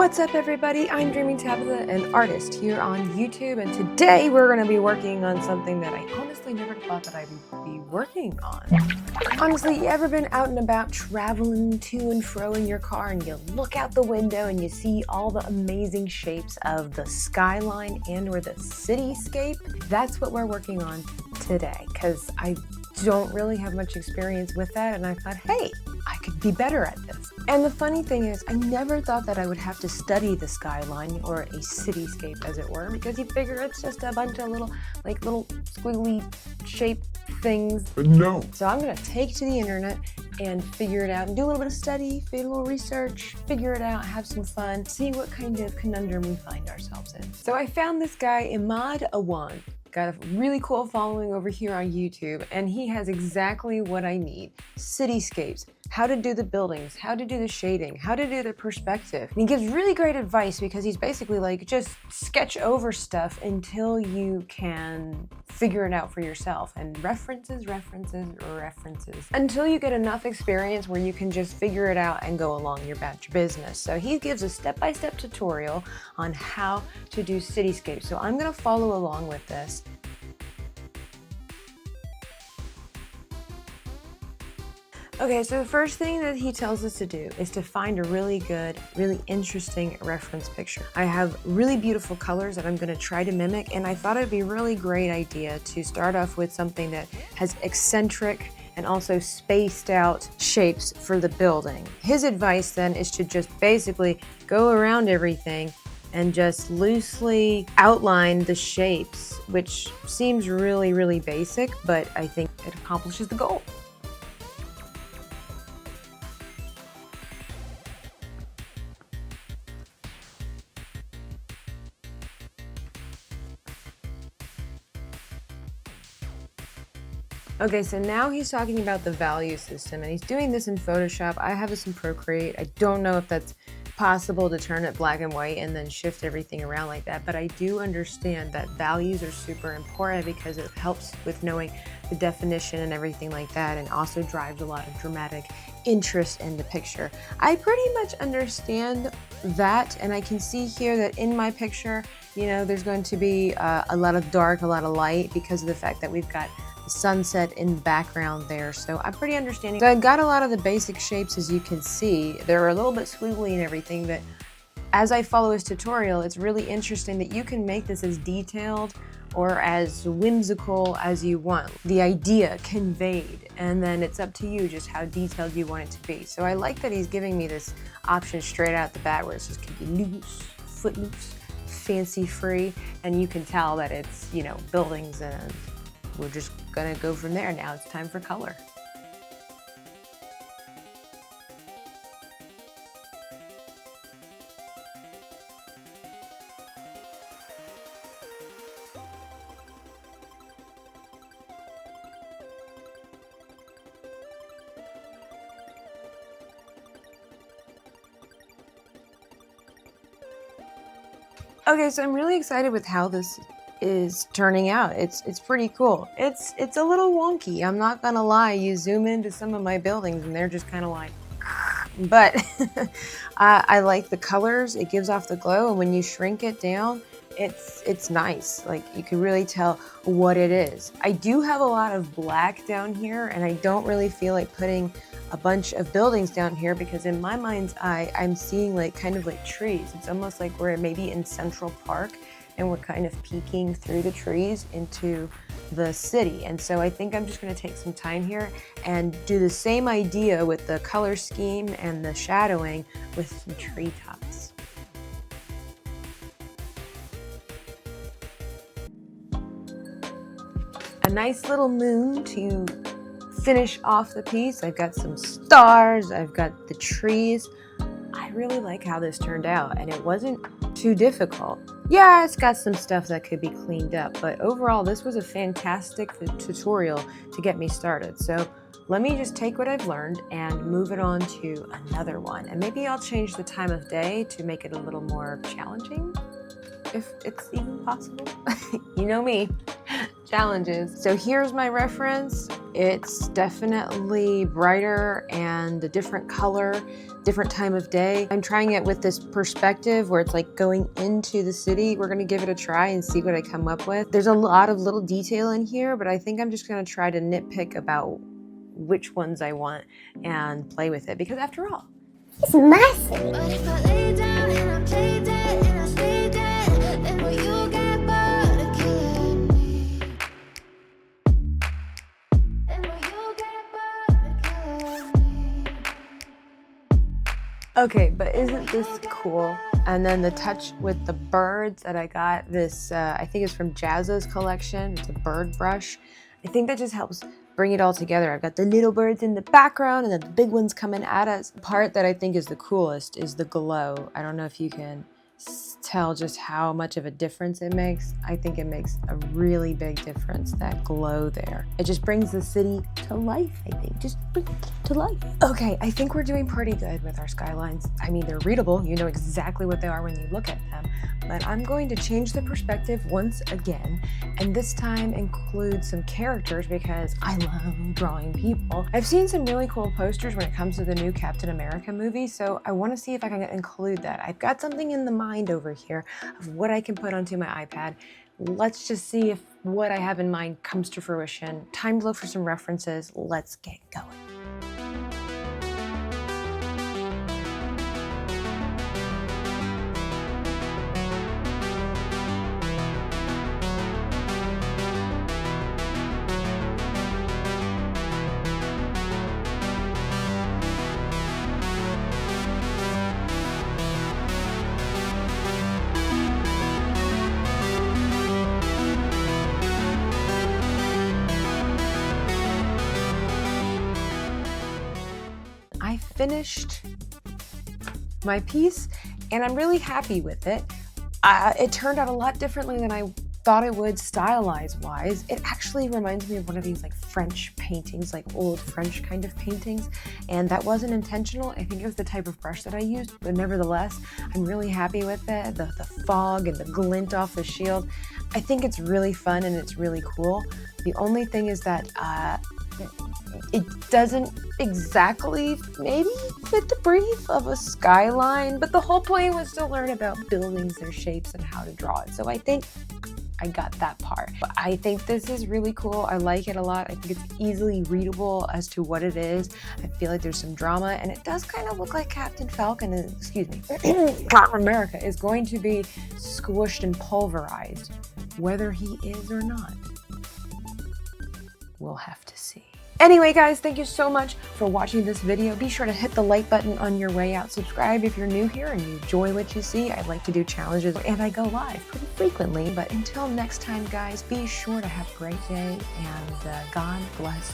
What's up everybody, I'm Dreaming Tabitha, an artist here on YouTube, and today we're going to be working on something that I honestly never thought that I would be working on. Honestly, you ever been out and about traveling to and fro in your car and you look out the window and you see all the amazing shapes of the skyline and or the cityscape? That's what we're working on today, because I don't really have much experience with that, and I thought, hey, I could be better at this. And the funny thing is, I never thought that I would have to study the skyline or a cityscape, as it were, because you figure it's just a bunch of little squiggly shaped things. But no. So I'm gonna take to the internet and figure it out and do a little bit of study, do a little research, figure it out, have some fun, see what kind of conundrum we find ourselves in. So I found this guy, Imad Awan. Got a really cool following over here on YouTube, and he has exactly what I need. Cityscapes, how to do the buildings, how to do the shading, how to do the perspective. And he gives really great advice because he's basically like, just sketch over stuff until you can figure it out for yourself. And references. Until you get enough experience where you can just figure it out and go along about your business. So he gives a step-by-step tutorial on how to do cityscapes. So I'm gonna follow along with this. Okay, so the first thing that he tells us to do is to find a really good, really interesting reference picture. I have really beautiful colors that I'm going to try to mimic, and I thought it'd be a really great idea to start off with something that has eccentric and also spaced out shapes for the building. His advice then is to just basically go around everything and just loosely outline the shapes, which seems really, really basic, but I think it accomplishes the goal. Okay, so now he's talking about the value system, and he's doing this in Photoshop. I have this in Procreate. I don't know if that's possible to turn it black and white and then shift everything around like that, but I do understand that values are super important because it helps with knowing the definition and everything like that, and also drives a lot of dramatic interest in the picture. I pretty much understand that, and I can see here that in my picture, you know, there's going to be a lot of dark, a lot of light because of the fact that we've got sunset in the background there, so I'm pretty understanding. So I've got a lot of the basic shapes, as you can see. They're a little bit squiggly and everything, but as I follow his tutorial, it's really interesting that you can make this as detailed or as whimsical as you want. The idea conveyed, and then it's up to you just how detailed you want it to be. So I like that he's giving me this option straight out the bat where it's just can be loose, footloose, fancy free, and you can tell that it's, you know, buildings, and we're just gonna go from there. Now it's time for color. Okay, so I'm really excited with how this is turning out. It's pretty cool. It's a little wonky, I'm not gonna lie. You zoom into some of my buildings and they're just kind of like, but I like the colors. It gives off the glow, and when you shrink it down, it's nice. Like, you can really tell what it is. I do have a lot of black down here, and I don't really feel like putting a bunch of buildings down here because in my mind's eye, I'm seeing like kind of like trees. It's almost like we're maybe in Central Park and we're kind of peeking through the trees into the city. And so I think I'm just gonna take some time here and do the same idea with the color scheme and the shadowing with some treetops. A nice little moon to finish off the piece. I've got some stars, I've got the trees. I really like how this turned out, and it wasn't too difficult. Yeah, it's got some stuff that could be cleaned up, but overall this was a fantastic tutorial to get me started. So let me just take what I've learned and move it on to another one. And maybe I'll change the time of day to make it a little more challenging, if it's even possible. You know me, challenges. So here's my reference. It's definitely brighter and a different color, different time of day. I'm trying it with this perspective where it's like going into the city. We're gonna give it a try and see what I come up with. There's a lot of little detail in here, but I think I'm just gonna try to nitpick about which ones I want and play with it, because after all, it's massive. But if I lay down and I play dead and I stay dead, then will you get bored of killing me? Then will you get bored of killing me? okay, but isn't this cool? And then the touch with the birds that I got, this, I think it's from Jazza's collection. It's a bird brush. I think that just helps bring it all together. I've got the little birds in the background and then the big ones coming at us. The part that I think is the coolest is the glow. I don't know if you can tell just how much of a difference it makes. I think it makes a really big difference, that glow there. It just brings the city to life, I think. Just bring it to life. Okay, I think we're doing pretty good with our skylines. I mean, they're readable. You know exactly what they are when you look at them. But I'm going to change the perspective once again, and this time include some characters because I love drawing people. I've seen some really cool posters when it comes to the new Captain America movie, so I want to see if I can include that. I've got something in the mind over here of what I can put onto my iPad. Let's just see if what I have in mind comes to fruition. Time to look for some references. Let's get going. I finished my piece and I'm really happy with it. It turned out a lot differently than I thought it would stylized wise. It actually reminds me of one of these like French paintings, like old French kind of paintings. And that wasn't intentional. I think it was the type of brush that I used, but nevertheless, I'm really happy with it. The fog and the glint off the shield. I think it's really fun and it's really cool. The only thing is that it doesn't exactly maybe fit the brief of a skyline, but the whole point was to learn about buildings, their shapes, and how to draw it. So I think I got that part. But I think this is really cool. I like it a lot. I think it's easily readable as to what it is. I feel like there's some drama, and it does kind of look like Captain Falcon, Captain America is going to be squished and pulverized. Whether he is or not, we'll have to see. Anyway, guys, thank you so much for watching this video. Be sure to hit the like button on your way out. Subscribe if you're new here and you enjoy what you see. I like to do challenges and I go live pretty frequently. But until next time, guys, be sure to have a great day and God bless.